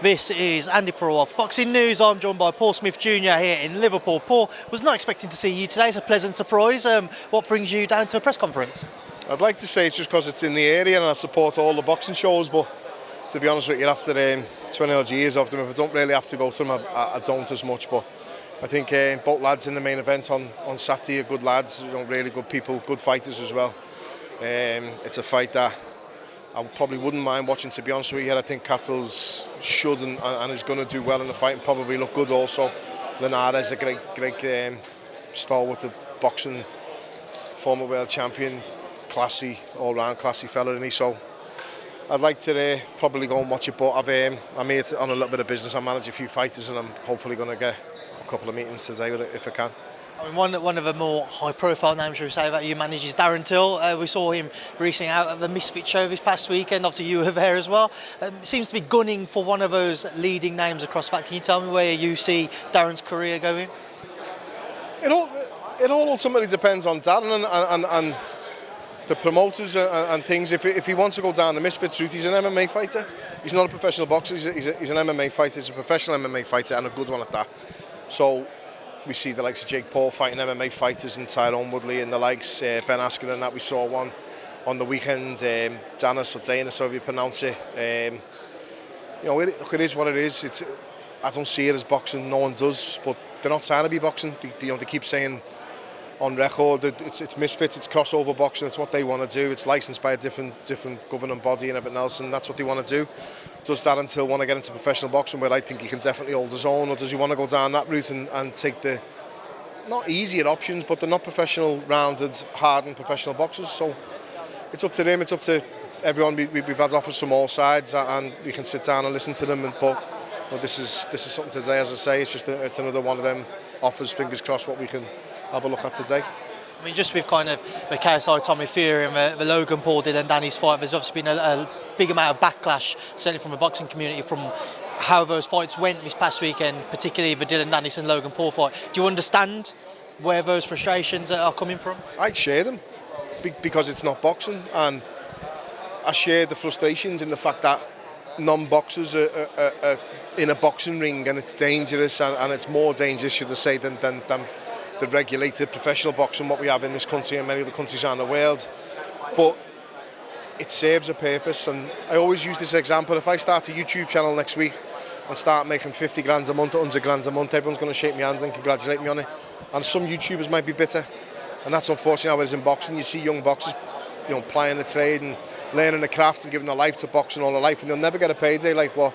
This is Andi Purewal for Boxing News. I'm joined by Paul Smith Jr here in Liverpool. Paul, was not expecting to see you today. It's a pleasant surprise. What brings you down to a press conference? I'd like to say it's just because it's in the area and I support all the boxing shows, but to be honest with you, after 20 odd years of them, if I don't really have to go to them, I don't as much. But I think both lads in the main event on Saturday are good lads, really good people, good fighters as well. It's a fight that I probably wouldn't mind watching, to be honest with you. I think Catterall should and is going to do well in the fight and probably look good also. Linares is a great stalwart of boxing, former world champion, classy, all-round classy fella, isn't he? So I'd like to probably go and watch it, but I'm here on a little bit of business. I manage a few fighters and I'm hopefully going to get a couple of meetings today with it if I can. I mean, one of the more high-profile names, should we say, that you manage is Darren Till. We saw him recently out at the Misfit show this past weekend. Obviously, you were there as well. Seems to be gunning for one of those leading names across that. Can you tell me where you see Darren's career going? It all ultimately depends on Darren and the promoters and things. If he wants to go down the Misfits route, he's an MMA fighter. He's not a professional boxer. He's an MMA fighter. He's a professional MMA fighter and a good one at that. So we see the likes of Jake Paul fighting MMA fighters and Tyrone Woodley and the likes, Ben Askren and that. We saw one on the weekend, Danis or Danis, however you pronounce it. It is what it is. I don't see it as boxing, no one does, but they're not trying to be boxing. They keep saying on record that it's Misfits, it's crossover boxing, it's what they want to do. It's licensed by a different governing body and everything else, and that's what they want to do. Does Darren Till want to get into professional boxing, where I think he can definitely hold his own, or does he want to go down that route and take the not easier options, but they're not professional, rounded, hardened professional boxers? So it's up to them, it's up to everyone. We've had offers from all sides, and we can sit down and listen to them. But this is something today, as I say. It's another one of them offers. Fingers crossed, what we can have a look at today. I mean, just with kind of the KSI Fury and the Logan Paul Dylan Danny's fight, there's obviously been a big amount of backlash, certainly from the boxing community, from how those fights went this past weekend, particularly the Dylan Dennis and Logan Paul fight. Do you understand where those frustrations are coming from? I share them because it's not boxing, and I share the frustrations in the fact that non-boxers are in a boxing ring, and it's dangerous, and it's more dangerous, should I say, than the regulated professional boxing what we have in this country and many other countries around the world. But it serves a purpose, and I always use this example. If I start a YouTube channel next week and start making 50 grand a month, 100 grand a month, everyone's going to shake my hand and congratulate me on it. And some YouTubers might be bitter, and that's unfortunately how it is in boxing. You see young boxers, plying the trade and learning the craft and giving their life to boxing all their life, and they'll never get a payday like what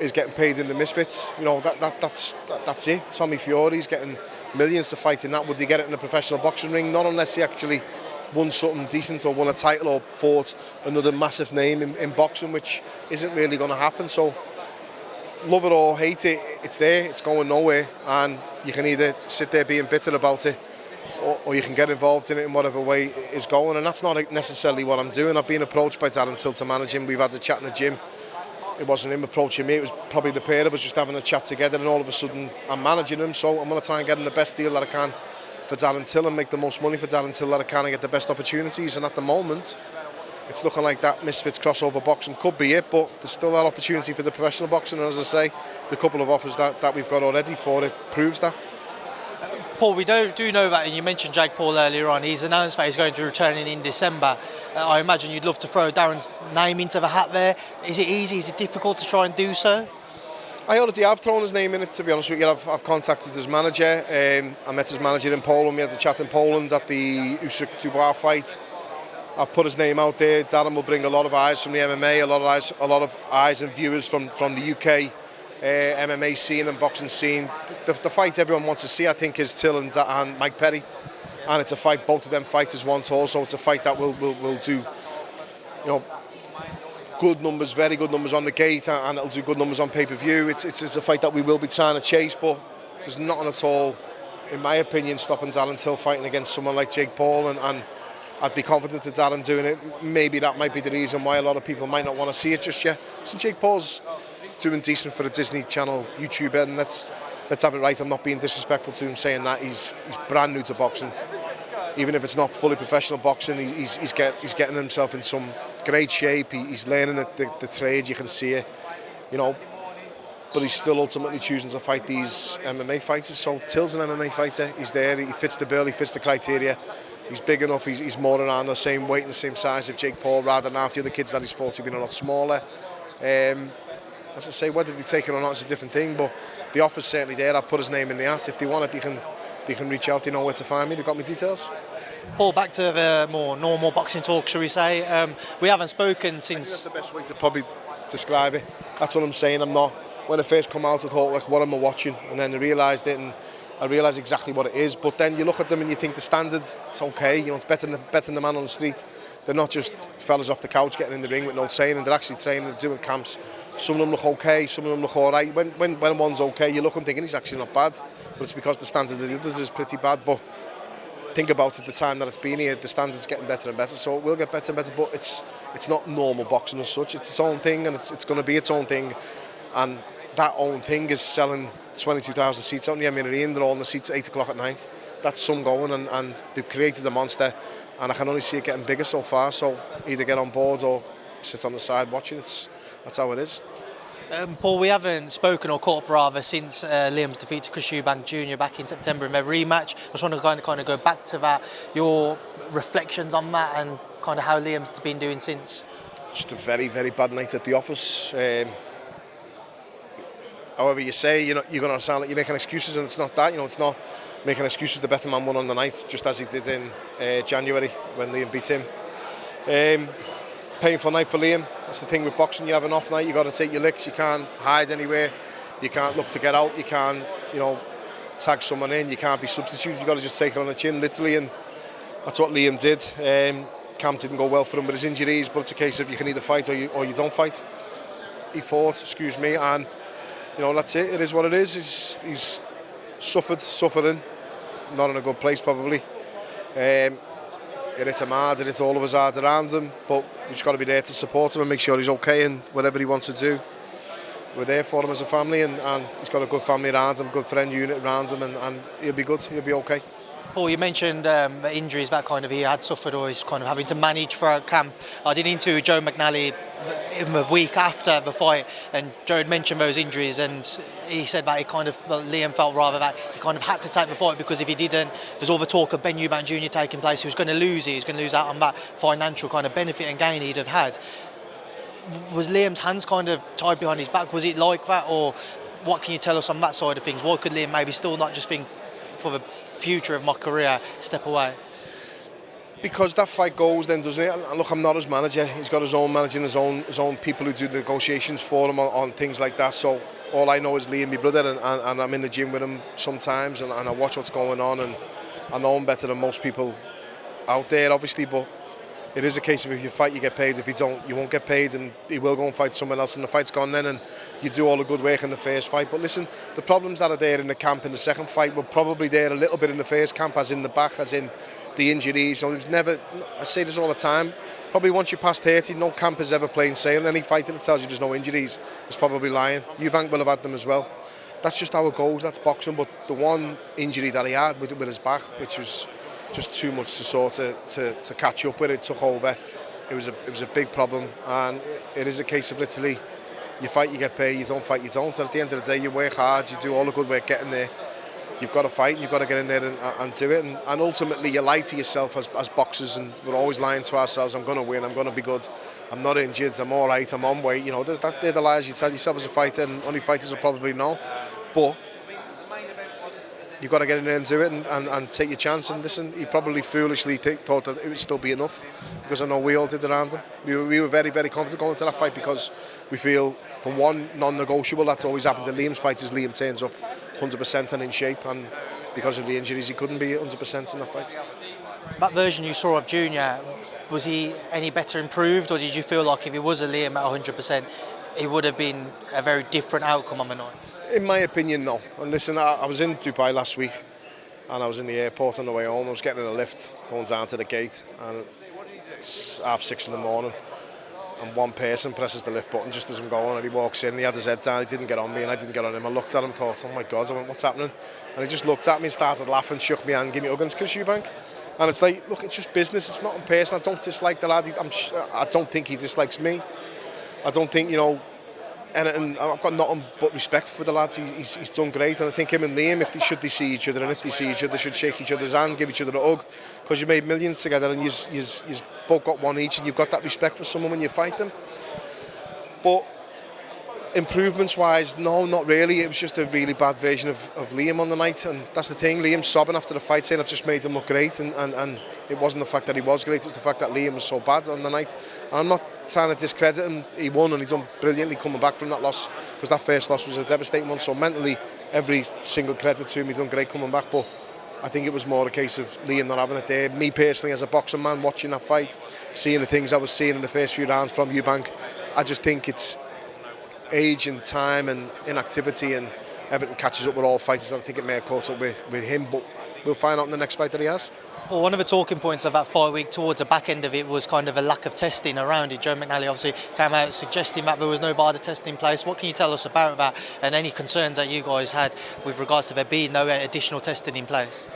is getting paid in the Misfits. That's it. Tommy Fury's getting millions to fight in that. Would he get it in a professional boxing ring? Not unless he actually won something decent or won a title or fought another massive name in boxing, which isn't really going to happen. So love it or hate it, it's there, it's going nowhere, and you can either sit there being bitter about it, or you can get involved in it in whatever way it's going, and that's not necessarily what I'm doing. I've been approached by Darren Till to manage him. We've had a chat in the gym. It wasn't him approaching me, it was probably the pair of us just having a chat together, and all of a sudden I'm managing him, so I'm going to try and get him the best deal that I can for Darren Till and make the most money for Darren Till that I can and get the best opportunities. And at the moment it's looking like that Misfits crossover boxing could be it, but there's still that opportunity for the professional boxing, and as I say, the couple of offers that we've got already for it proves that. Paul, we do know that, and you mentioned Jake Paul earlier on. He's announced that he's going to be returning in December. I imagine you'd love to throw Darren's name into the hat there. Is it easy? Is it difficult to try and do so? I already have thrown his name in it, to be honest with you. I've contacted his manager. I met his manager in Poland. We had a chat in Poland at the Usyk fight. I've put his name out there. Darren will bring a lot of eyes from the MMA, a lot of eyes and viewers from the UK MMA scene and boxing scene. The fight everyone wants to see, I think, is Till and Mike Perry, and it's a fight both of them fighters want also. It's a fight that will do, good numbers, very good numbers on the gate, and it'll do good numbers on pay-per-view. It's a fight that we will be trying to chase, but there's nothing at all, in my opinion, stopping Darren Till fighting against someone like Jake Paul, and I'd be confident that Darren doing it. Maybe that might be the reason why a lot of people might not want to see it just yet. Since Jake Paul's doing decent for a Disney Channel YouTuber, and let's have it right. I'm not being disrespectful to him saying that. He's brand new to boxing. Even if it's not fully professional boxing, he's getting himself in some great shape. He's learning the trade. You can see it. but he's still ultimately choosing to fight these MMA fighters. So Till's an MMA fighter. He's there. He fits the bill. He fits the criteria. He's big enough. He's more around the same weight and the same size of Jake Paul, rather than half the other kids that he's fought who've been a lot smaller. As I say, whether they take it or not is a different thing, but the offer's certainly there. I've put his name in the hat. If they want it, they can reach out. They know where to find me. They've got my details. Paul, back to the more normal boxing talk, shall we say? We haven't spoken since... I think that's the best way to probably describe it. That's what I'm saying. I'm not... When I first come out, I thought, like, what am I watching? And then I realised it, and I realised exactly what it is. But then you look at them and you think the standards, it's okay. You know, it's better than the man on the street. They're not just fellas off the couch getting in the ring with no training. They're actually training, they're doing camps. Some of them look okay, some of them look all right. When one's okay, you look and thinking he's actually not bad. But it's because the standard of the others is pretty bad. But think about it, the time that it's been here, the standard's getting better and better. So it will get better and better, but it's not normal boxing as such. It's its own thing, and it's going to be its own thing. And that own thing is selling 22,000 seats out in the Emirates. They're all in the seats at 8 o'clock at night. That's some going, and they've created a monster. And I can only see it getting bigger so far. So either get on board or sit on the side watching. That's how it is. Paul, we haven't spoken or caught up rather since Liam's defeat to Chris Eubank Jr back in September in their rematch. I just want to kind of go back to that. Your reflections on that and kind of how Liam's been doing since. Just a very, very bad night at the office. However you say, you're going to sound like you're making excuses, and it's not that. It's not making excuses. The better man won on the night, just as he did in January when Liam beat him. Painful night for Liam. That's the thing with boxing. You have an off night, you got to take your licks. You can't hide anywhere. You can't look to get out. You can't, tag someone in. You can't be substituted. You got to just take it on the chin, literally. And that's what Liam did. Camp didn't go well for him with his injuries, but it's a case of you can either fight or you don't fight. He fought, and that's it. It is what it is. He's suffering, not in a good place probably. It hit him hard, it hit all of us hard around him, but we've just got to be there to support him and make sure he's okay, and whatever he wants to do, we're there for him as a family, and he's got a good family around him, good friend unit around him, and he'll be good, he'll be okay. Paul, you mentioned the injuries that kind of he had suffered or he's kind of having to manage throughout camp. I did interview Joe McNally in the week after the fight, and Joe had mentioned those injuries, and he said that Liam felt rather that he kind of had to take the fight, because if he didn't, there's all the talk of Ben Eubank Jr taking place. He was going to lose it. He was going to lose out on that financial kind of benefit and gain he'd have had. Was Liam's hands kind of tied behind his back? Was it like that, or what can you tell us on that side of things? Why could Liam maybe still not just think for the future of my career, step away? Because that fight goes then, doesn't it? And look, I'm not his manager. He's got his own manager and his own people who do the negotiations for him on things like that. So all I know is Liam, my brother, and I'm in the gym with him sometimes, and I watch what's going on, and I know him better than most people out there, obviously, but it is a case of if you fight, you get paid. If you don't, you won't get paid, and he will go and fight someone else, and the fight's gone then, and you do all the good work in the first fight. But listen, the problems that are there in the camp in the second fight were probably there a little bit in the first camp, as in the back, as in the injuries. So it was never, I say this all the time, probably once you're past 30, no camp is ever plain sailing. Any fighter that tells you there's no injuries is probably lying. Eubank will have had them as well. That's just how it goes, that's boxing. But the one injury that he had with his back, which was just too much to sort of to catch up with, it took over. It was a big problem, and it is a case of literally, you fight, you get paid, you don't fight, you don't. And at the end of the day, you work hard, you do all the good work getting there. You've got to fight, and you've got to get in there and do it. And ultimately, you lie to yourself as boxers, and we're always lying to ourselves. I'm going to win, I'm going to be good, I'm not injured, I'm all right, I'm on weight. They're the lies you tell yourself as a fighter, and only fighters will probably know. But you've got to get in there and do it, and take your chance. And listen, he probably foolishly thought that it would still be enough, because I know we all did around him. We were very, very confident going into that fight, because we feel the one non-negotiable that's always happened to Liam's fight is Liam turns up 100% and in shape, and because of the injuries he couldn't be 100% in that fight. That version you saw of Junior, was he any better improved, or did you feel like if he was a Liam at 100%, it would have been a very different outcome on the night? In my opinion, no. And listen, I was in Dubai last week, and I was in the airport on the way home. I was getting in a lift going down to the gate, and it's 6:30 in the morning, and one person presses the lift button just as I'm going, and he walks in, and he had his head down, he didn't get on me, and I didn't get on him. I looked at him, thought, oh my God, I went, what's happening? And he just looked at me and started laughing, shook me hand, gave me a hug, and it's Chris Eubank. And it's like, look, it's just business, it's not personal. I don't dislike the lad, I don't think he dislikes me. I don't think, And I've got nothing but respect for the lads. He's done great, and I think him and Liam, if they see each other, and if they see each other, should shake each other's hand, give each other a hug, because you made millions together, and you've both got one each, and you've got that respect for someone when you fight them. But improvements-wise, no, not really. It was just a really bad version of Liam on the night, and that's the thing. Liam's sobbing after the fight, saying I've just made him look great, and it wasn't the fact that he was great, it was the fact that Liam was so bad on the night. And I'm not trying to discredit him. He won, and he's done brilliantly coming back from that loss, because that first loss was a devastating one. So mentally, every single credit to him, he's done great coming back. But I think it was more a case of Liam not having it there. Me personally, as a boxing man, watching that fight, seeing the things I was seeing in the first few rounds from Eubank, I just think it's age and time and inactivity, and everything catches up with all fighters. I think it may have caught up with him, but we'll find out in the next fight that he has. Well, one of the talking points of that fight week towards the back end of it was kind of a lack of testing around it. Joe McNally obviously came out suggesting that there was no VADA testing in place. What can you tell us about that, and any concerns that you guys had with regards to there being no additional testing in place?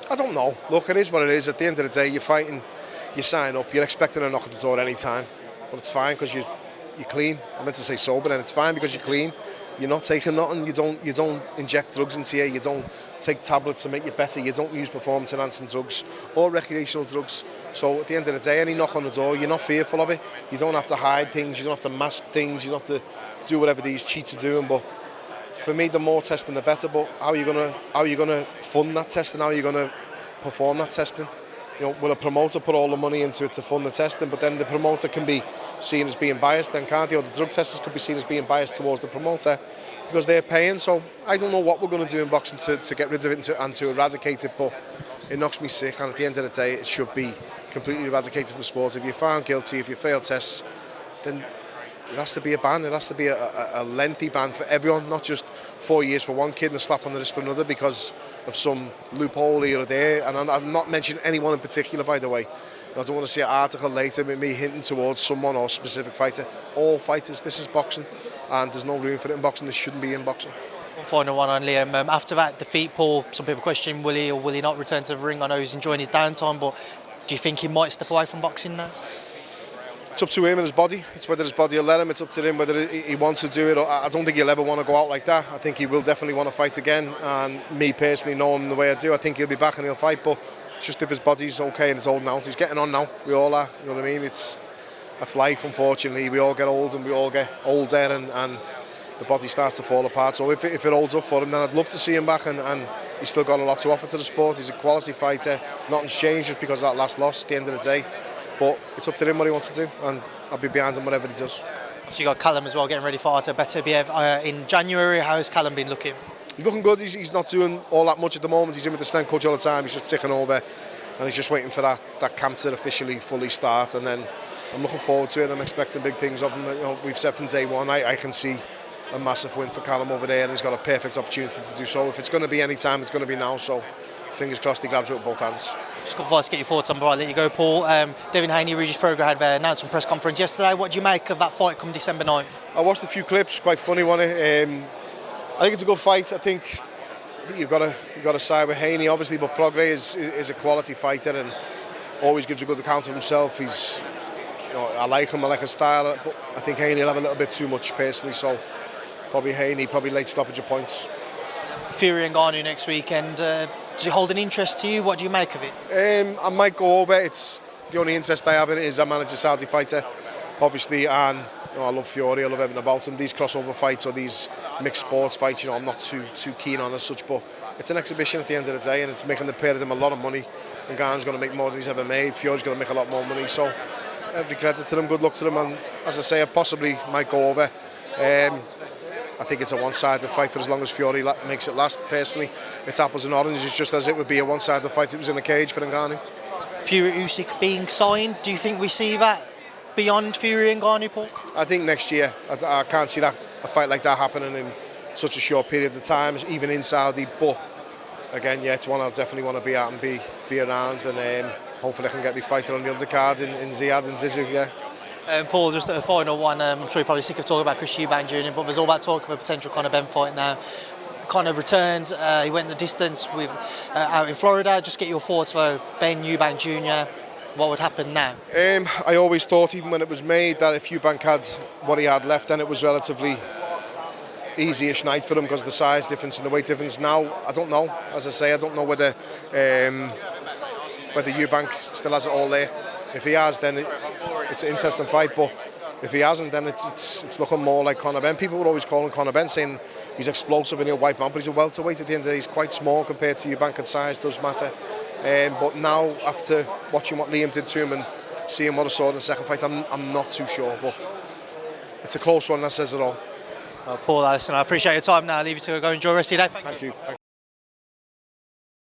I don't know. Look, it is what it is. At the end of the day, you're fighting, you sign up, you're expecting a knock at the door any time, but it's fine because you're clean. I meant to say sober, and it's fine because you're clean. You're not taking nothing. You don't inject drugs into you. You don't take tablets to make you better. You don't use performance-enhancing drugs or recreational drugs. So at the end of the day, any knock on the door, you're not fearful of it. You don't have to hide things. You don't have to mask things. You don't have to do whatever these cheats are doing. But for me, the more testing, the better. But how are you gonna fund that testing? How are you gonna perform that testing? You know, will a promoter put all the money into it to fund the testing? But then the promoter can be seen as being biased, then can't they? Or the drug testers could be seen as being biased towards the promoter because they're paying. So I don't know what we're going to do in boxing to get rid of it and to eradicate it, but it knocks me sick, and at the end of the day it should be completely eradicated from the sport. If you're found guilty, if you fail tests, then it has to be a ban. It has to be a lengthy ban for everyone, not just 4 years for one kid and a slap on the wrist for another because of some loophole here or there. And I'm not mentioning anyone in particular, by the way. I don't want to see an article later with me hinting towards someone or a specific fighter. All fighters, this is boxing, and there's no room for it in boxing. This shouldn't be in boxing. One final one on Liam. After that defeat, Paul, some people question will he or will he not return to the ring. I know he's enjoying his downtime, but do you think he might step away from boxing now? It's up to him and his body. It's whether his body will let him. It's up to him whether he wants to do it. I don't think he'll ever want to go out like that. I think he will definitely want to fight again. And me personally, knowing him the way I do, I think he'll be back and he'll fight. But just if his body's okay and he's holding out, he's getting on now. We all are. You know what I mean? That's life. Unfortunately, we all get old and we all get older, and the body starts to fall apart. So if it holds up for him, then I'd love to see him back. And he's still got a lot to offer to the sport. He's a quality fighter. Nothing's changed just because of that last loss at the end of the day. But it's up to him what he wants to do, and I'll be behind him whatever he does. So you got Callum as well getting ready for Arta Beterbiev in January. How's Callum been looking? He's looking good. He's not doing all that much at the moment. He's in with the strength coach all the time. He's just ticking over, and he's just waiting for that camp to officially fully start. And then I'm looking forward to it. I'm expecting big things of him. You know, we've said from day one, I can see a massive win for Callum over there, and he's got a perfect opportunity to do so. If it's going to be any time, it's going to be now. So fingers crossed he grabs it with both hands. Just before I get your thoughts on before I let you go, Paul. Devin Haney, Regis-Prograis had their announcement press conference yesterday. What do you make of that fight come December 9th? I watched a few clips, quite funny, wasn't it? I think it's a good fight. I think you've got to side with Haney, obviously, but Prograis is a quality fighter and always gives a good account of himself. He's, I like him, I like his style, but I think Haney will have a little bit too much personally, so probably Haney, late stoppage of points. Fury and Ngannou next weekend. Does it hold an interest to you? What do you make of it? I might go over. It's the only interest I have in it is I manage a Saudi fighter, obviously, and I love Fury. I love everything about him. These crossover fights or these mixed sports fights, I'm not too keen on as such. But it's an exhibition at the end of the day, and it's making the pair of them a lot of money. And Ngannou's going to make more than he's ever made. Fury's going to make a lot more money. So every credit to them. Good luck to them. And as I say, I possibly might go over. I think it's a one-sided fight for as long as Fury makes it last, personally. It's apples and oranges, just as it would be a one-sided fight if it was in a cage for Ngannou. Fury-Usyk being signed, do you think we see that beyond Fury and Ngannou, Paul? I think next year. I can't see a fight like that happening in such a short period of time, even in Saudi. But again, yeah, it's one I'll definitely want to be at and be around, and hopefully I can get me fighting on the undercard in Ziyad and Zizou, yeah. Paul, just a final one. I'm sure you're probably sick of talking about Chris Eubank Jr, but there's all that talk of a potential Conor Benn fight now. Conor returned, he went the distance with out in Florida. Just get your thoughts for Ben Eubank Jr. What would happen now? I always thought, even when it was made, that if Eubank had what he had left, then it was relatively easy-ish night for him because of the size difference and the weight difference. Now, I don't know. As I say, I don't know whether Eubank still has it all there. If he has, then it's an interesting fight. But if he hasn't, then it's looking more like Conor Benn. People were always calling Conor Benn, saying he's explosive and he'll wipe him out, but he's a welterweight at the end of the day. He's quite small compared to Eubank, and size does matter. But now, after watching what Liam did to him and seeing what I saw in the second fight, I'm not too sure. But it's a close one, that says it all. Paul, Allison, I appreciate your time now. I'll leave you to go enjoy the rest of your day. Thank you.